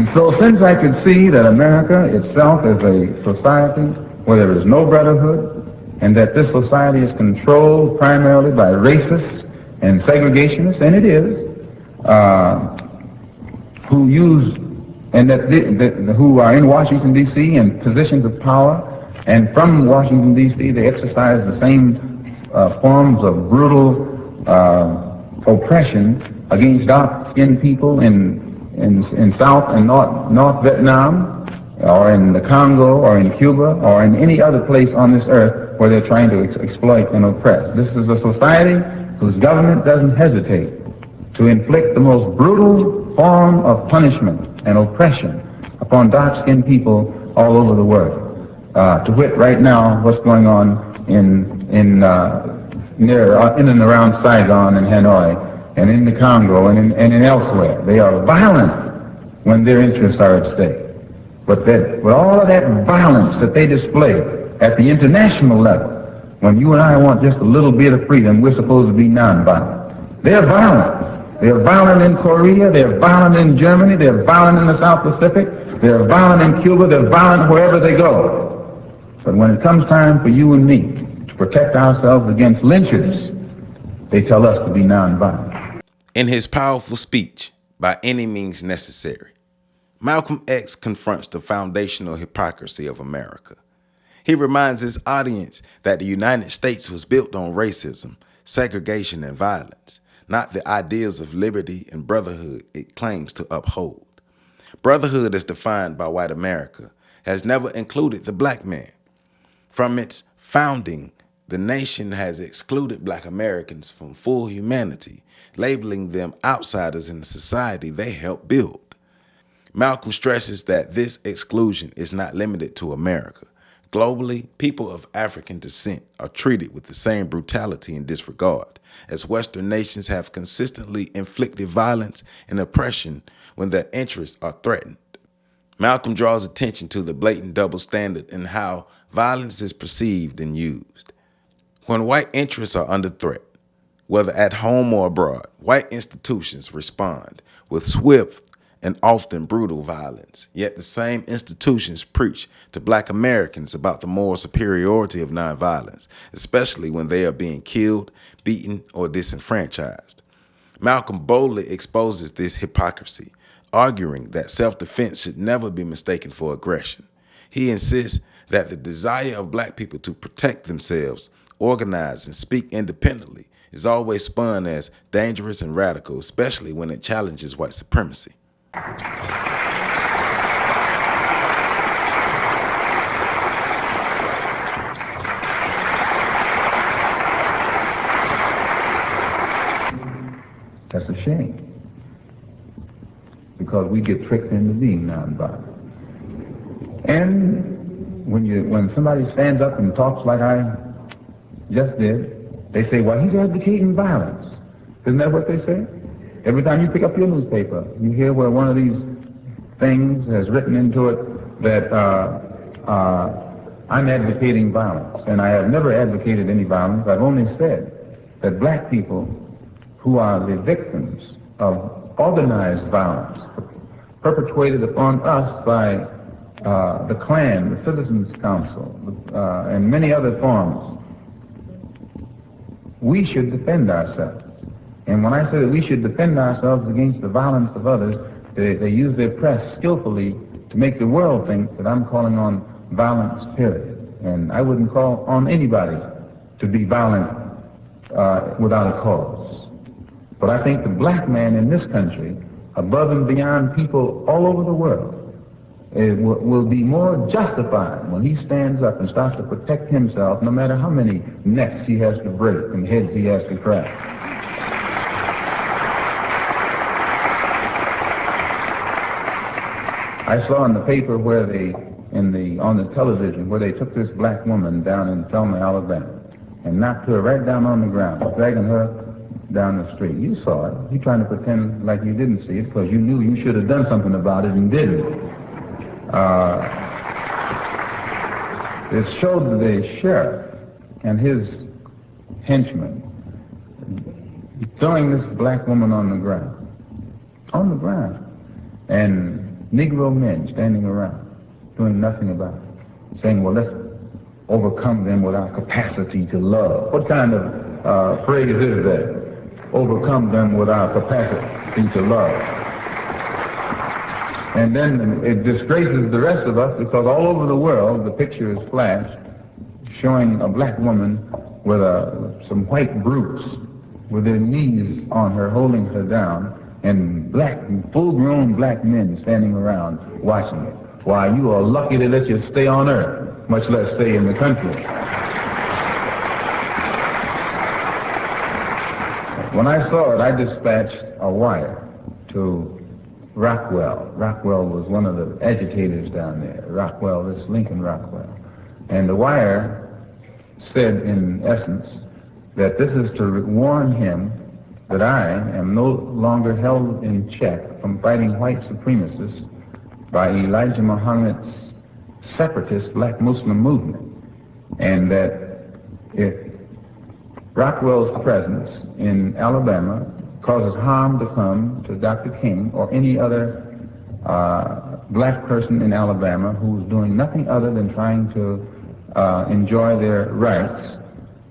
And so since I could see that America itself is a society where there is no brotherhood, and that this society is controlled primarily by racists and segregationists, and it is, who are in Washington, D.C. in positions of power, and from Washington, D.C. they exercise the same forms of brutal oppression against dark-skinned people in South and North Vietnam, or in the Congo, or in Cuba, or in any other place on this earth where they're trying to exploit and oppress. This is a society whose government doesn't hesitate to inflict the most brutal form of punishment and oppression upon dark-skinned people all over the world. To wit, right now, what's going on in and around Saigon and Hanoi, and in the Congo and in elsewhere. They are violent when their interests are at stake. But with all of that violence that they display at the international level, when you and I want just a little bit of freedom, we're supposed to be nonviolent. They're violent. They're violent in Korea, they're violent in Germany, they're violent in the South Pacific, they're violent in Cuba, they're violent wherever they go. But when it comes time for you and me to protect ourselves against lynchers, they tell us to be nonviolent. In his powerful speech, By Any Means Necessary, Malcolm X confronts the foundational hypocrisy of America. He reminds his audience that the United States was built on racism, segregation, and violence, not the ideals of liberty and brotherhood it claims to uphold. Brotherhood, as defined by white America, has never included the black man. From its founding, the nation has excluded black Americans from full humanity, labeling them outsiders in the society they helped build. Malcolm stresses that this exclusion is not limited to America. Globally, people of African descent are treated with the same brutality and disregard, as Western nations have consistently inflicted violence and oppression when their interests are threatened. Malcolm draws attention to the blatant double standard in how violence is perceived and used. When white interests are under threat, whether at home or abroad, white institutions respond with swift and often brutal violence. Yet the same institutions preach to black Americans about the moral superiority of nonviolence, especially when they are being killed, beaten, or disenfranchised. Malcolm boldly exposes this hypocrisy, arguing that self-defense should never be mistaken for aggression. He insists that the desire of black people to protect themselves, organize, and speak independently is always spun as dangerous and radical, especially when it challenges white supremacy. That's a shame, because we get tricked into being nonviolent. And when somebody stands up and talks like I just did, they say, well, he's advocating violence. Isn't that what they say? Every time you pick up your newspaper, you hear where one of these things has written into it that I'm advocating violence. And I have never advocated any violence. I've only said that black people who are the victims of organized violence perpetrated upon us by the Klan, the Citizens Council, and many other forms, we should defend ourselves. And when I say that we should defend ourselves against the violence of others, they use their press skillfully to make the world think that I'm calling on violence, period. And I wouldn't call on anybody to be violent without a cause. But I think the black man in this country, above and beyond people all over the world, will be more justified when he stands up and starts to protect himself, no matter how many necks he has to break and heads he has to crack. I saw in the paper where on the television, where they took this black woman down in Selma, Alabama, and knocked her right down on the ground, dragging her down the street. You saw it. You're trying to pretend like you didn't see it because you knew you should have done something about it and didn't. It showed the sheriff and his henchmen throwing this black woman on the ground. On the ground. And Negro men standing around, doing nothing about it, saying, well, let's overcome them with our capacity to love. What kind of phrase is that? Overcome them with our capacity to love. And then it disgraces the rest of us, because all over the world the picture is flashed showing a black woman with some white brutes with their knees on her, holding her down, and full-grown black men standing around watching it. Why, you are lucky to let you stay on earth, much less stay in the country. When I saw it, I dispatched a wire to Rockwell. Rockwell was one of the agitators down there. Rockwell, this Lincoln Rockwell. And the wire said, in essence, that this is to warn him that I am no longer held in check from fighting white supremacists by Elijah Muhammad's separatist black Muslim movement, and that if Rockwell's presence in Alabama causes harm to come to Dr. King or any other black person in Alabama who's doing nothing other than trying to enjoy their rights,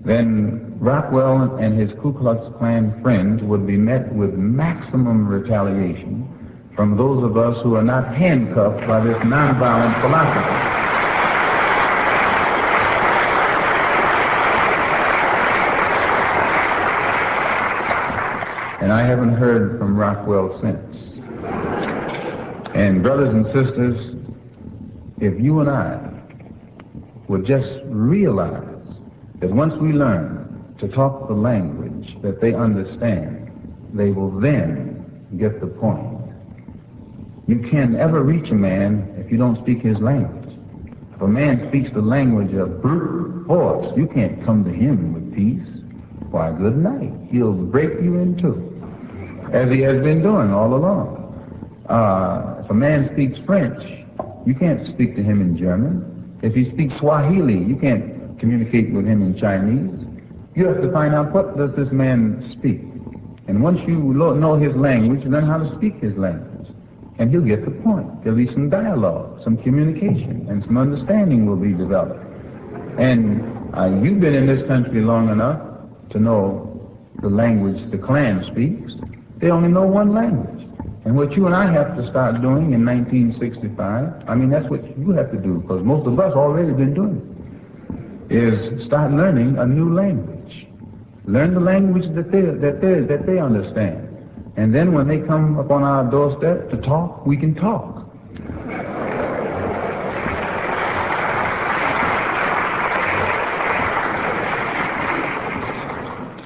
then Rockwell and his Ku Klux Klan friends would be met with maximum retaliation from those of us who are not handcuffed by this nonviolent philosophy. And I haven't heard from Rockwell since. And brothers and sisters, if you and I would just realize that once we learn to talk the language that they understand, they will then get the point. You can't ever reach a man if you don't speak his language. If a man speaks the language of brute force, you can't come to him with peace. Why, good night. He'll break you in two, as he has been doing all along. If a man speaks French, you can't speak to him in German. If he speaks Swahili, you can't communicate with him in Chinese. You have to find out, what does this man speak? And once you know his language, learn how to speak his language. And he'll get the point. There'll be some dialogue, some communication, and some understanding will be developed. And you've been in this country long enough to know the language the Klan speaks. They only know one language. And what you and I have to start doing in 1965, that's what you have to do, because most of us already been doing it, is start learning a new language. Learn the language that they understand. And then when they come upon our doorstep to talk, we can talk.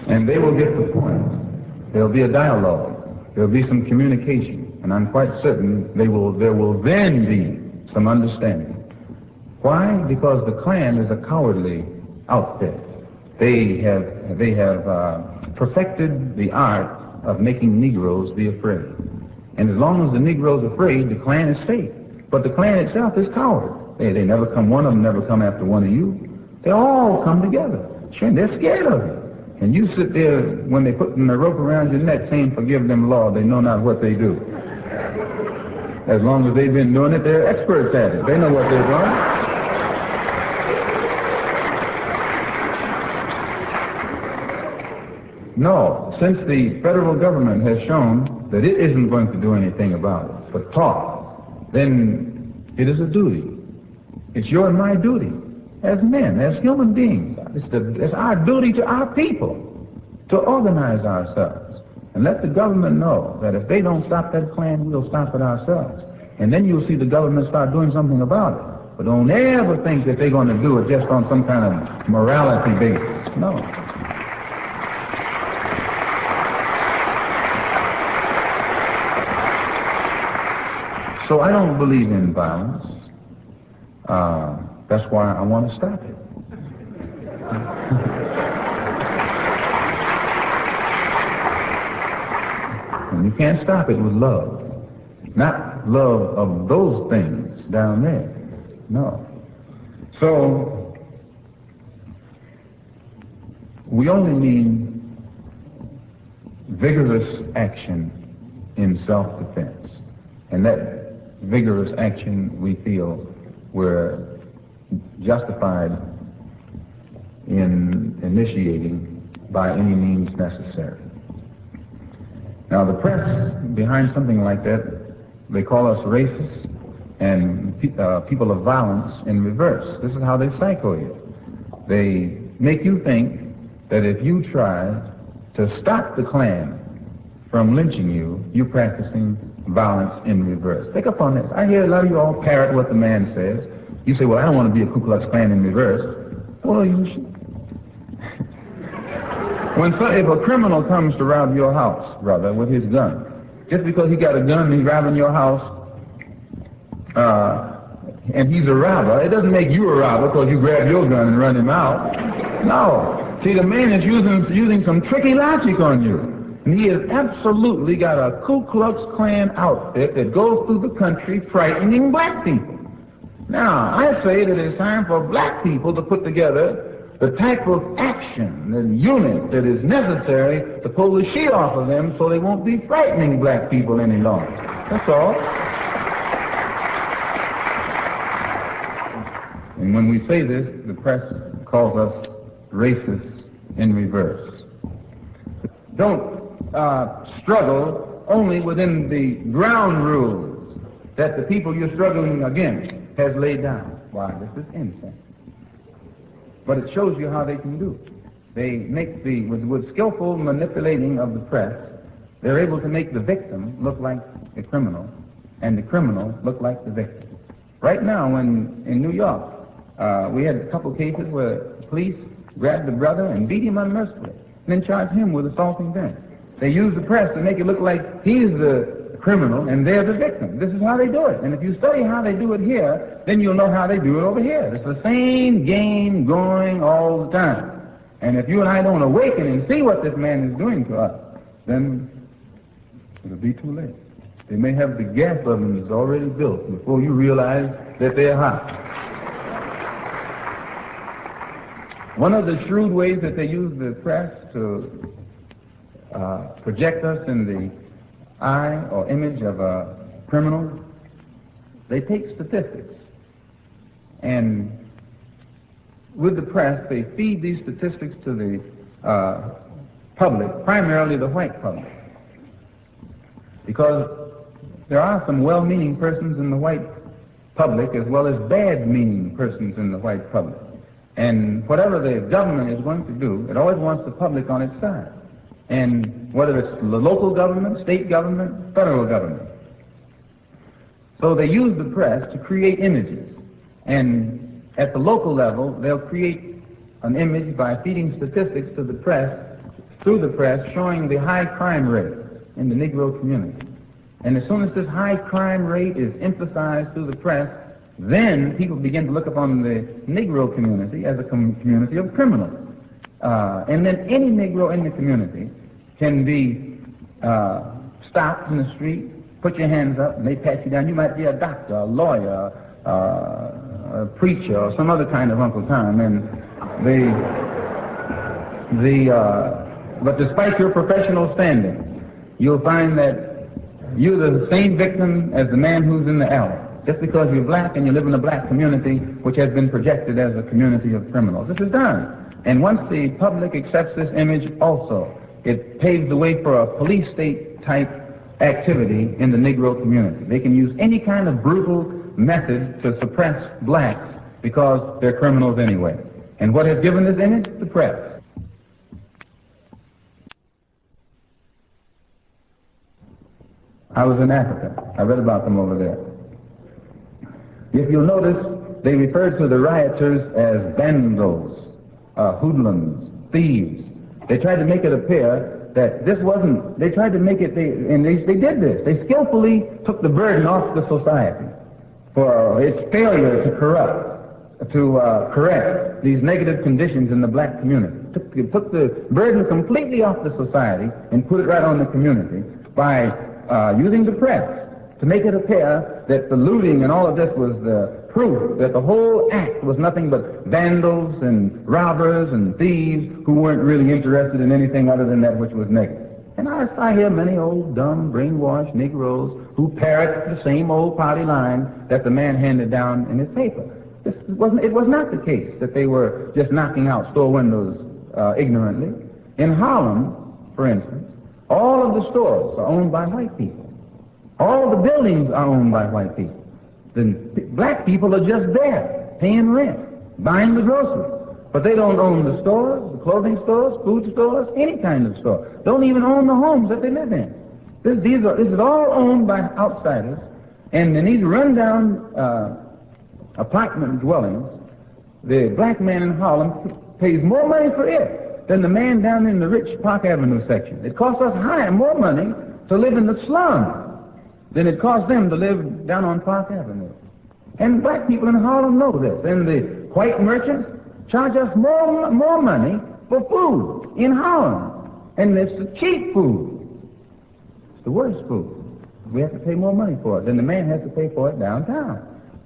And they will get the point. There'll be a dialogue. There'll be some communication. And I'm quite certain there will then be some understanding. Why? Because the Klan is a cowardly outfit. They have perfected the art of making Negroes be afraid. And as long as the Negro's afraid, the Klan is safe. But the Klan itself is coward. They never come, one of them never come after one of you. They all come together. Sure, and they're scared of you. And you sit there when they put the rope around your neck saying, forgive them, Lord, they know not what they do. As long as they've been doing it, they're experts at it. They know what they're doing. No, since the federal government has shown that it isn't going to do anything about it, but talk, then it is a duty. It's your and my duty as men, as human beings. It's our duty to our people to organize ourselves and let the government know that if they don't stop that Klan, we'll stop it ourselves. And then you'll see the government start doing something about it. But don't ever think that they're going to do it just on some kind of morality basis. No. So I don't believe in violence. That's why I want to stop it. And you can't stop it with love. Not love of those things down there. No. So we only need vigorous action in self-defense. And that vigorous action we feel we're justified in initiating by any means necessary. Now, the press, behind something like that, they call us racist and people of violence in reverse. This is how they psycho you. They make you think that if you try to stop the Klan from lynching you, you're practicing violence in reverse. Take up on this. I hear a lot of you all parrot what the man says. You say, well, I don't want to be a Ku Klux Klan in reverse. Well, you should. If a criminal comes to rob your house, brother, with his gun, just because he got a gun and he's robbing your house, and he's a robber, it doesn't make you a robber because you grab your gun and run him out. No. See, the man is using some tricky logic on you. And he has absolutely got a Ku Klux Klan outfit that goes through the country frightening black people. Now, I say that it's time for black people to put together the type of action and unit that is necessary to pull the sheet off of them so they won't be frightening black people any longer. That's all. And when we say this, the press calls us racist in reverse. Don't struggle only within the ground rules that the people you're struggling against has laid down. Why, this is insane. But it shows you how they can do. They make with skillful manipulating of the press, they're able to make the victim look like a criminal and the criminal look like the victim. Right now, in New York, we had a couple cases where police grabbed the brother and beat him unmercifully and then charged him with assaulting them. They use the press to make it look like he's the criminal and they're the victim. This is how they do it. And if you study how they do it here, then you'll know how they do it over here. It's the same game going all the time. And if you and I don't awaken and see what this man is doing to us, then it'll be too late. They may have the gas ovens already built before you realize that they're hot. One of the shrewd ways that they use the press to project us in the eye or image of a criminal, they take statistics. And with the press, they feed these statistics to the public, primarily the white public. Because there are some well-meaning persons in the white public as well as bad-meaning persons in the white public. And whatever the government is going to do, it always wants the public on its side. And whether it's the local government, state government, federal government. So they use the press to create images. And at the local level, they'll create an image by feeding statistics to the press, through the press, showing the high crime rate in the Negro community. And as soon as this high crime rate is emphasized through the press, then people begin to look upon the Negro community as a community of criminals. And then any Negro in the community can be stopped in the street, put your hands up, and they pat you down. You might be a doctor, a lawyer, a preacher, or some other kind of Uncle Tom. And but despite your professional standing, you'll find that you're the same victim as the man who's in the alley. Just because you're black and you live in a black community which has been projected as a community of criminals. This is done. And once the public accepts this image also, it paves the way for a police state type activity in the Negro community. They can use any kind of brutal method to suppress blacks because they're criminals anyway. And what has given this image? The press. I was in Africa. I read about them over there. If you'll notice, they referred to the rioters as vandals, hoodlums, thieves. They tried to make it appear that this wasn't, they tried to make it, they did this. They skillfully took the burden off the society for its failure to correct these negative conditions in the black community. Took the burden completely off the society and put it right on the community by using the press to make it appear that the looting and all of this was the proof that the whole act was nothing but vandals and robbers and thieves who weren't really interested in anything other than that which was negative. And I hear many old, dumb, brainwashed Negroes who parrot the same old party line that the man handed down in his paper. It was not the case that they were just knocking out store windows ignorantly. In Harlem, for instance, all of the stores are owned by white people. All the buildings are owned by white people. The black people are just there, paying rent, buying the groceries. But they don't own the stores, the clothing stores, food stores, any kind of store. Don't even own the homes that they live in. This is all owned by outsiders. And in these rundown apartment dwellings, the black man in Harlem pays more money for it than the man down in the rich Park Avenue section. It costs us more money to live in the slum than it costs them to live down on Park Avenue. And black people in Harlem know this. And the white merchants charge us more money for food in Harlem. And it's the cheap food. It's the worst food. We have to pay more money for it than the man has to pay for it downtown.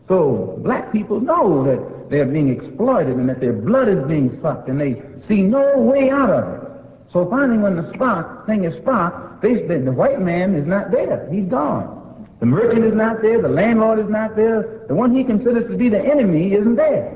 So black people know that they're being exploited and that their blood is being sucked, and they see no way out of it. So finally, when the thing is sparked, the white man is not there. He's gone. The merchant is not there. The landlord is not there. The one he considers to be the enemy isn't there.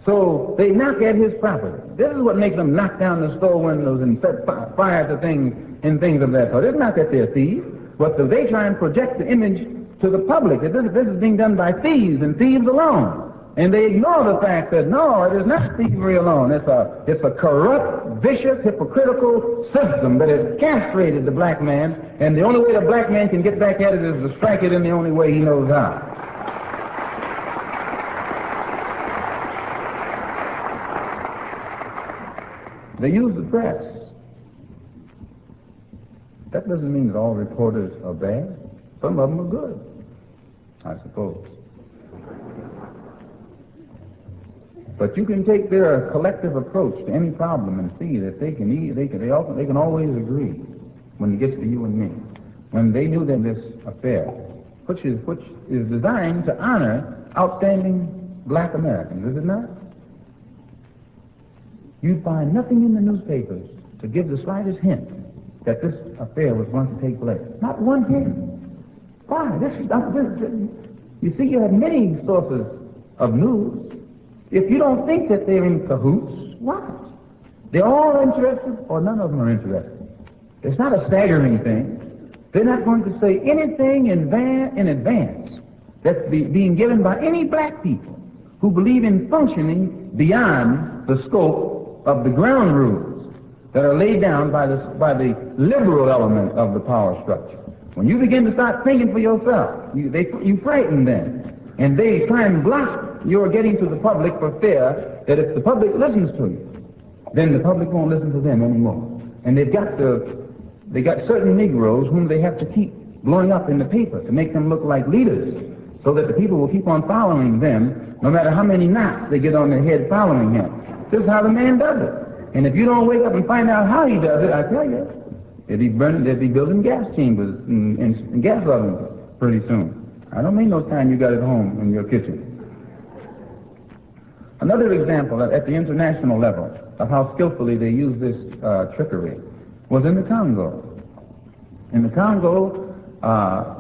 So they knock at his property. This is what makes them knock down the store windows and set fire to things and things of that sort. It's not that they're thieves, but they try and project the image to the public that this is being done by thieves and thieves alone. And they ignore the fact that, no, it is not thievery alone. It's a corrupt, vicious, hypocritical system that has castrated the black man, and the only way the black man can get back at it is to strike it in the only way he knows how. They use the press. That doesn't mean that all reporters are bad. Some of them are good, I suppose. But you can take their collective approach to any problem and see that they can always agree when it gets to you and me. When they knew that this affair, which is designed to honor outstanding black Americans, is it not? You'd find nothing in the newspapers to give the slightest hint that this affair was going to take place. Not one hint. Why? You see, you have many sources of news. If you don't think that they're in cahoots, what? They're all interested, or none of them are interested. It's not a staggering thing. They're not going to say anything in advance that's being given by any black people who believe in functioning beyond the scope of the ground rules that are laid down by the liberal element of the power structure. When you begin to start thinking for yourself, you frighten them, and they try and block your getting to the public for fear that if the public listens to you, then the public won't listen to them anymore. And they got certain Negroes whom they have to keep blowing up in the paper to make them look like leaders, so that the people will keep on following them, no matter how many knots they get on their head following him. This is how the man does it. And if you don't wake up and find out how he does it, I tell you, they'll be building gas chambers and gas ovens pretty soon. I don't mean those kind you got at home in your kitchen. Another example at the international level of how skillfully they use this trickery was in the Congo. In the Congo,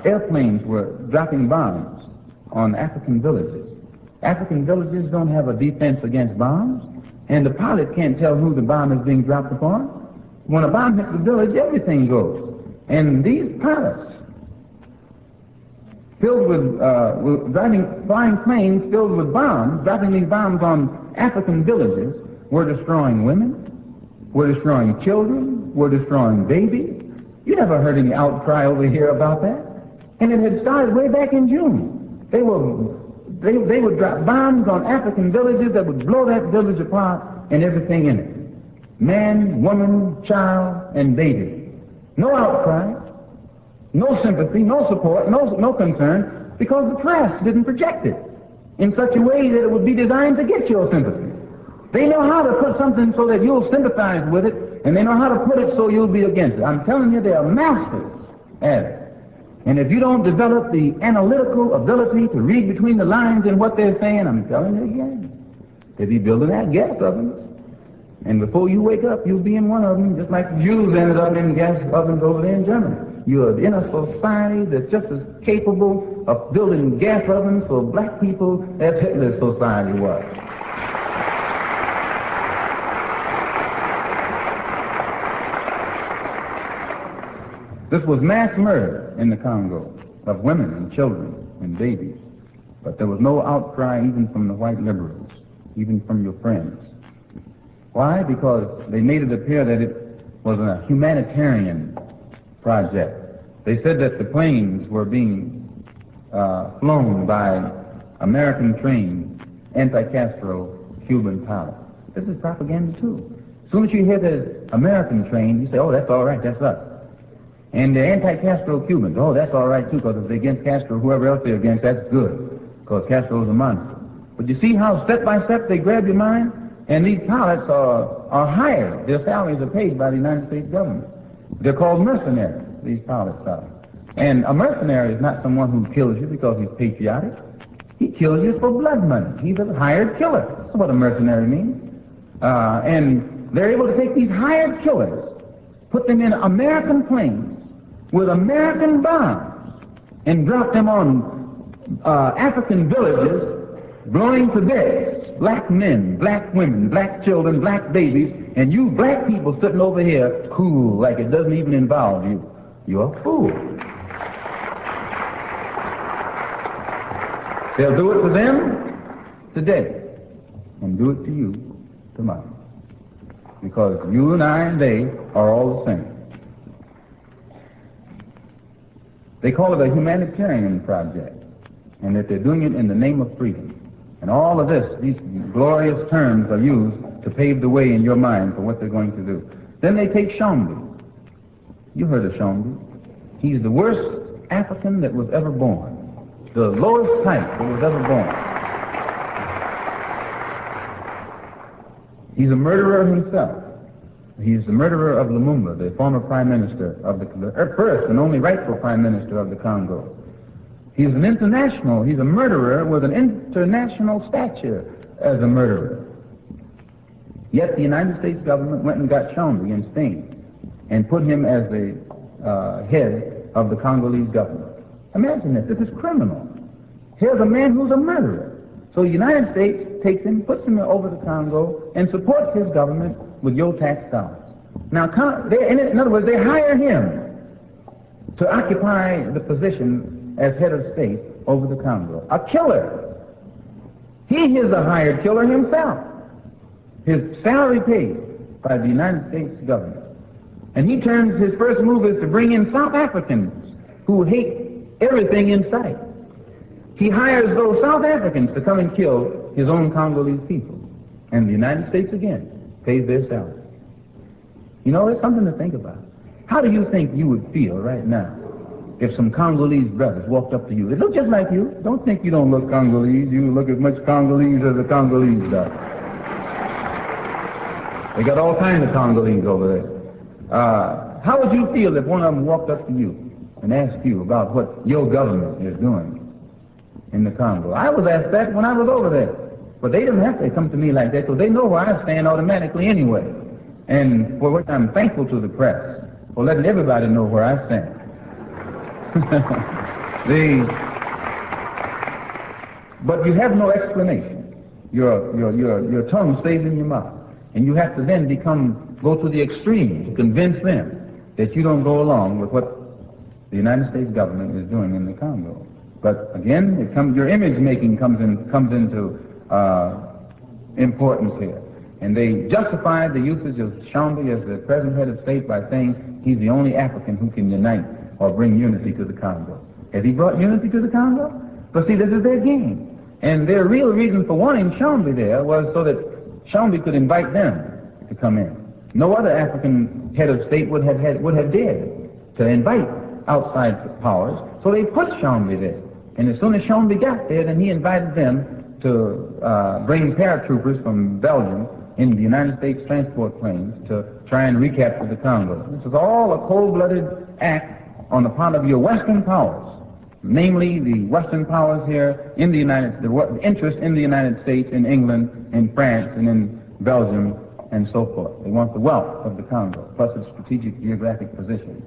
airplanes were dropping bombs on African villages. African villages don't have a defense against bombs, and the pilot can't tell who the bomb is being dropped upon. When a bomb hits the village, everything goes. And these pilots, filled with flying planes filled with bombs, dropping these bombs on African villages, were destroying women, were destroying children, were destroying babies. You never heard any outcry over here about that. And it had started way back in June. They would drop bombs on African villages that would blow that village apart and everything in it. Man, woman, child, and baby. No outcry, no sympathy, no support, no concern, because the press didn't project it in such a way that it would be designed to get your sympathy. They know how to put something so that you'll sympathize with it, and they know how to put it so you'll be against it. I'm telling you, they are masters at it. And if you don't develop the analytical ability to read between the lines in what they're saying, I'm telling you again, they'll be building that gas ovens. And before you wake up, you'll be in one of them, just like the Jews ended up in gas ovens over there in Germany. You're in a society that's just as capable of building gas ovens for black people as Hitler's society was. This was mass murder in the Congo of women and children and babies. But there was no outcry even from the white liberals, even from your friends. Why? Because they made it appear that it was a humanitarian project. They said that the planes were being flown by American-trained anti-Castro Cuban pilots. This is propaganda too. As soon as you hear the American-trained, you say, oh, that's all right, that's us. And the anti-Castro Cubans, oh, that's all right too, because if they're against Castro, whoever else they're against, that's good, because Castro's a monster. But you see how step by step they grab your mind? And these pilots are hired. Their salaries are paid by the United States government. They're called mercenaries, these pilots are. And a mercenary is not someone who kills you because he's patriotic. He kills you for blood money. He's a hired killer. That's what a mercenary means. And they're able to take these hired killers, put them in American planes with American bombs, and drop them on African villages, blowing to bits, black men, black women, black children, black babies, and you black people sitting over here cool, like it doesn't even involve you. You're a fool. They'll do it to them today and do it to you tomorrow. Because you and I and they are all the same. They call it a humanitarian project, and that they're doing it in the name of freedom. And all of this, these glorious terms are used to pave the way in your mind for what they're going to do. Then they take Shombi. You heard of Shombi. He's the worst African that was ever born. The lowest type that was ever born. He's a murderer himself. He's the murderer of Lumumba, the former prime minister of the first and only rightful prime minister of the Congo. He's a murderer with an international stature as a murderer. Yet the United States government went and got Shombi in Spain and put him as the head of the Congolese government. Imagine this. This is criminal. Here's a man who's a murderer. So the United States takes him, puts him over to Congo, and supports his government with your tax dollars. Now, in other words, they hire him to occupy the position as head of state over the Congo. A killer. He is a hired killer himself. His salary paid by the United States government. And he turns, his first move is to bring in South Africans who hate everything in sight. He hires those South Africans to come and kill his own Congolese people. And the United States again pays their salary. You know, it's something to think about. How do you think you would feel right now if some Congolese brothers walked up to you? They look just like you. Don't think you don't look Congolese. You look as much Congolese as the Congolese does. They got all kinds of Congolese over there. How would you feel if one of them walked up to you and asked you about what your government is doing in the Congo? I was asked that when I was over there. But they didn't have to come to me like that, because they know where I stand automatically anyway. And for which I'm thankful to the press for letting everybody know where I stand. But you have no explanation. Your tongue stays in your mouth. And you have to then go to the extreme to convince them that you don't go along with what the United States government is doing in the Congo. But again, your image making comes into importance here. And they justified the usage of Shombi as the present head of state by saying he's the only African who can unite or bring unity to the Congo. Has he brought unity to the Congo? But see, this is their game. And their real reason for wanting Shombi there was so that Shombi could invite them to come in. No other African head of state would have dared to invite outside powers, so they put Shombi there. And as soon as Shombi got there, then he invited them to bring paratroopers from Belgium in the United States transport planes to try and recapture the Congo. This is all a cold-blooded act on the part of your Western powers, namely the Western powers here in the interest in the United States, in England, in France, and in Belgium, and so forth. They want the wealth of the Congo, plus its strategic geographic position.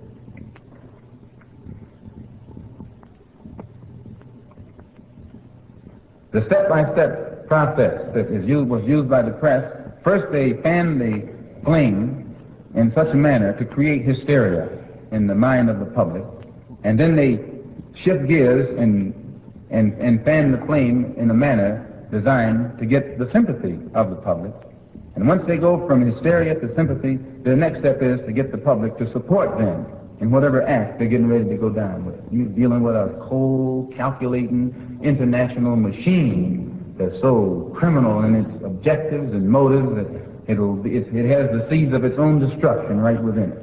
The step-by-step process that was used by the press, first they fanned the flame in such a manner to create hysteria in the mind of the public, and then they shift gears and fan the flame in a manner designed to get the sympathy of the public. And once they go from hysteria to sympathy, the next step is to get the public to support them in whatever act they're getting ready to go down with. You're dealing with a cold, calculating international machine that's so criminal in its objectives and motives that it has the seeds of its own destruction right within it.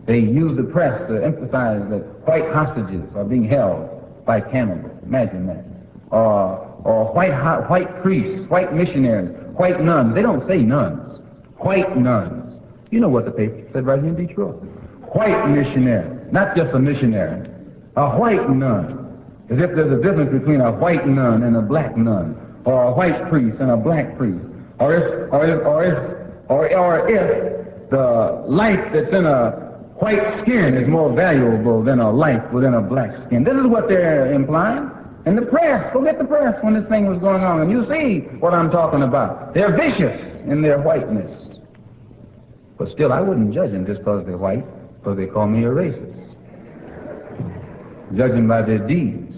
They use the press to emphasize that white hostages are being held by cannibals. Imagine that. Or white priests, white missionaries, white nuns. They don't say nuns. White nuns. You know what the paper said right here in Detroit. White missionaries. Not just a missionary. A white nun. As if there's a difference between a white nun and a black nun. Or a white priest and a black priest. Or if the life that's in a white skin is more valuable than a life within a black skin. This is what they're implying. And the press, forget the press when this thing was going on. And you see what I'm talking about. They're vicious in their whiteness. But still, I wouldn't judge them just because they're white, because they call me a racist. Judge them by their deeds,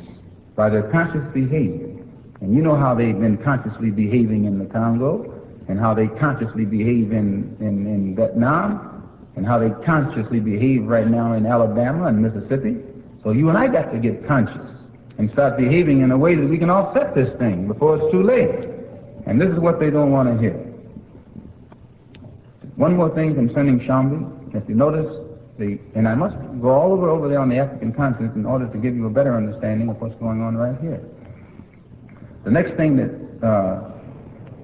by their conscious behavior. And you know how they've been consciously behaving in the Congo, and how they consciously behave in Vietnam, and how they consciously behave right now in Alabama and Mississippi. So you and I got to get conscious and start behaving in a way that we can offset this thing before it's too late. And this is what they don't want to hear. One more thing concerning Shambi. If you notice, and I must go all over there on the African continent in order to give you a better understanding of what's going on right here. The next thing that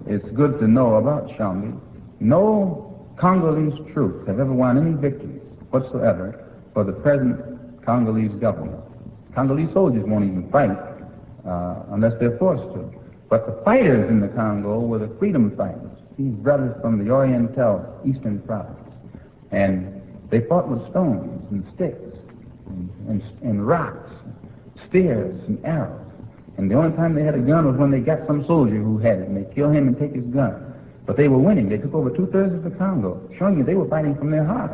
is good to know about Shambi, no Congolese troops have ever won any victories whatsoever for the present Congolese government. Congolese soldiers won't even fight unless they're forced to. But the fighters in the Congo were the freedom fighters, these brothers from the Oriental Eastern Province. And they fought with stones and sticks and rocks, spears and arrows. And the only time they had a gun was when they got some soldier who had it, and they kill him and take his gun. But they were winning. They took over 2/3 of the Congo, showing you they were fighting from their heart.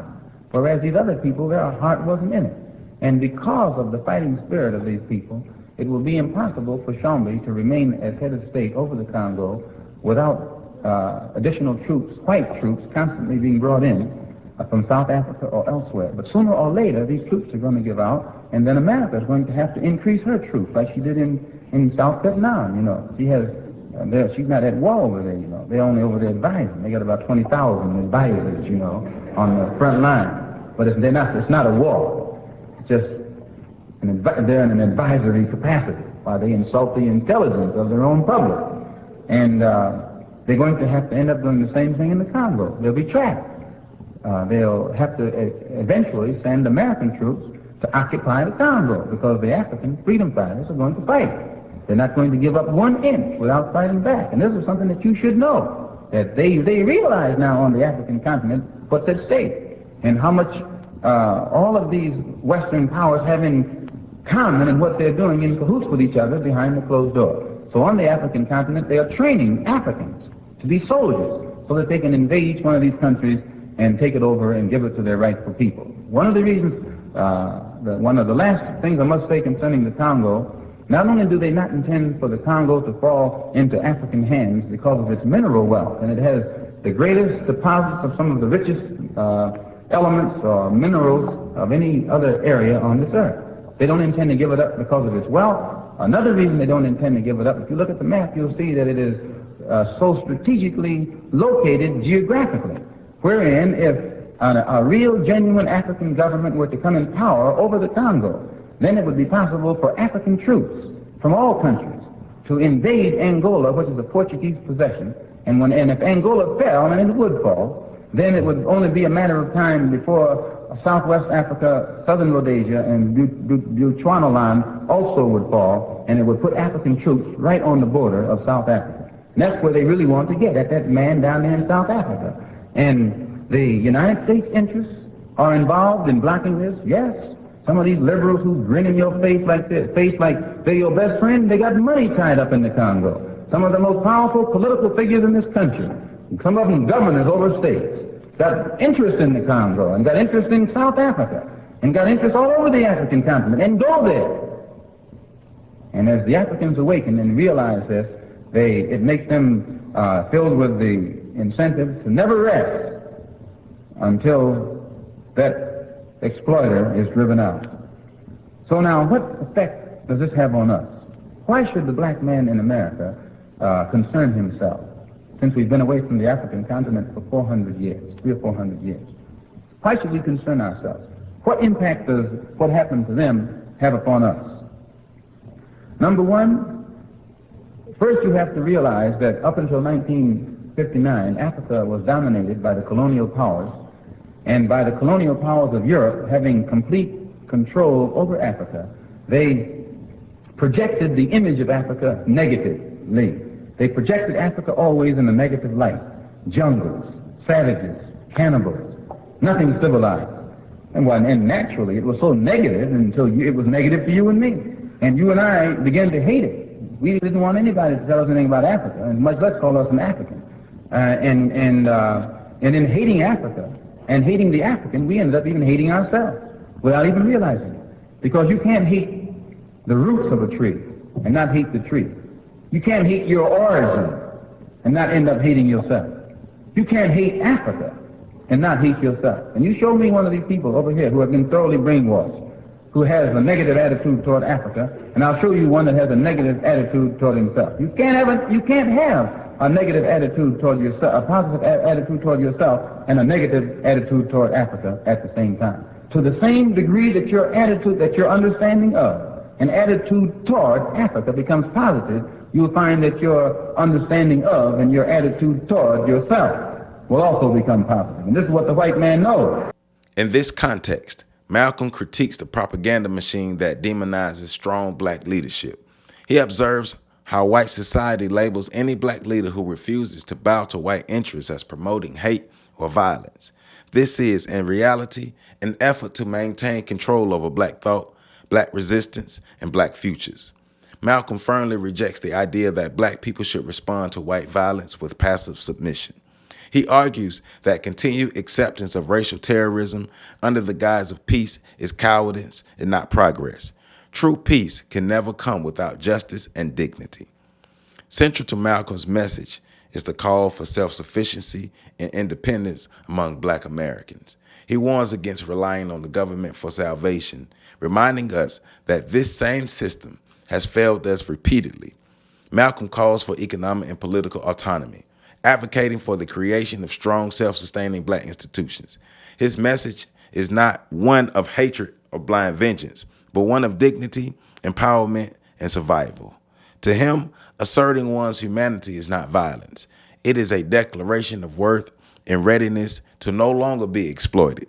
Whereas these other people, their heart wasn't in it. And because of the fighting spirit of these people, it will be impossible for Shambi to remain as head of state over the Congo without additional troops, white troops, constantly being brought in from South Africa or elsewhere. But sooner or later, these troops are going to give out, and then America is going to have to increase her troops, like she did in South Vietnam. You know, she has. She's not at war over there. You know, they're only over there advising. They got about 20,000 advisors, you know, on the front line. But it's not a war. It's just they're in an advisory capacity while they insult the intelligence of their own public. And they're going to have to end up doing the same thing in the Congo. They'll be trapped. They'll have to eventually send American troops to occupy the Congo because the African freedom fighters are going to fight. They're not going to give up 1 inch without fighting back. And this is something that you should know, that they realize now on the African continent what's at stake and how much all of these Western powers have in common in what they're doing in cahoots with each other behind the closed door. So on the African continent, they are training Africans to be soldiers so that they can invade each one of these countries and take it over and give it to their rightful people. One of the reasons, one of the last things I must say concerning the Congo, not only do they not intend for the Congo to fall into African hands because of its mineral wealth, and it has the greatest deposits of some of the richest elements or minerals of any other area on this earth. They don't intend to give it up because of its wealth. Another reason they don't intend to give it up, if you look at the map, you'll see that it is so strategically located geographically, wherein if a real, genuine African government were to come in power over the Congo, then it would be possible for African troops from all countries to invade Angola, which is a Portuguese possession, and if Angola fell, and it would fall, then it would only be a matter of time before Southwest Africa, Southern Rhodesia, and Bechuanaland also would fall, and it would put African troops right on the border of South Africa. And that's where they really want to get, at that man down there in South Africa. And the United States interests are involved in blocking this, yes. Some of these liberals who grin in your face like this, like they're your best friend, they got money tied up in the Congo. Some of the most powerful political figures in this country, some of them governors over states, got interest in the Congo and got interest in South Africa and got interest all over the African continent and go there. And as the Africans awaken and realize this, it makes them filled with the incentive to never rest until that exploiter is driven out. So now, what effect does this have on us? Why should the black man in America concern himself, since we've been away from the African continent for 400 years, 300 or 400 years? Why should we concern ourselves? What impact does what happened to them have upon us? Number one, first you have to realize that up until 1959, Africa was dominated by the colonial powers, and by the colonial powers of Europe having complete control over Africa, they projected the image of Africa negatively. They projected Africa always in a negative light. Jungles, savages, cannibals, nothing civilized. And naturally, it was so negative until it was negative for you and me. And you and I began to hate it. We didn't want anybody to tell us anything about Africa, and much less call us an African. And in hating Africa and hating the African, we ended up even hating ourselves without even realizing it. Because you can't hate the roots of a tree and not hate the tree. You can't hate your origin and not end up hating yourself. You can't hate Africa and not hate yourself. And you show me one of these people over here who have been thoroughly brainwashed, who has a negative attitude toward Africa, and I'll show you one that has a negative attitude toward himself. You can't have a negative attitude toward yourself, a positive attitude toward yourself, and a negative attitude toward Africa at the same time. To the same degree that your attitude, that your understanding of, an attitude toward Africa becomes positive, you'll find that your understanding of and your attitude toward yourself will also become positive. And this is what the white man knows. In this context, Malcolm critiques the propaganda machine that demonizes strong black leadership. He observes how white society labels any black leader who refuses to bow to white interests as promoting hate or violence. This is, in reality, an effort to maintain control over black thought, black resistance, and black futures. Malcolm firmly rejects the idea that black people should respond to white violence with passive submission. He argues that continued acceptance of racial terrorism under the guise of peace is cowardice and not progress. True peace can never come without justice and dignity. Central to Malcolm's message is the call for self-sufficiency and independence among black Americans. He warns against relying on the government for salvation, reminding us that this same system has failed us repeatedly. Malcolm calls for economic and political autonomy, advocating for the creation of strong, self-sustaining black institutions. His message is not one of hatred or blind vengeance, but one of dignity, empowerment, and survival. To him, asserting one's humanity is not violence. It is a declaration of worth and readiness to no longer be exploited.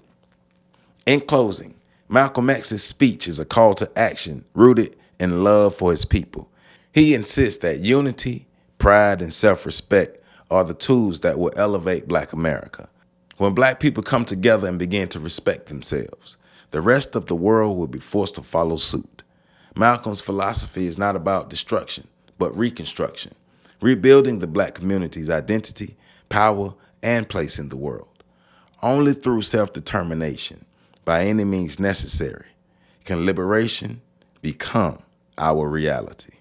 In closing, Malcolm X's speech is a call to action rooted in love for his people. He insists that unity, pride, and self-respect are the tools that will elevate black America. When black people come together and begin to respect themselves, the rest of the world will be forced to follow suit. Malcolm's philosophy is not about destruction, but reconstruction, rebuilding the black community's identity, power, and place in the world. Only through self-determination, by any means necessary, can liberation become our reality.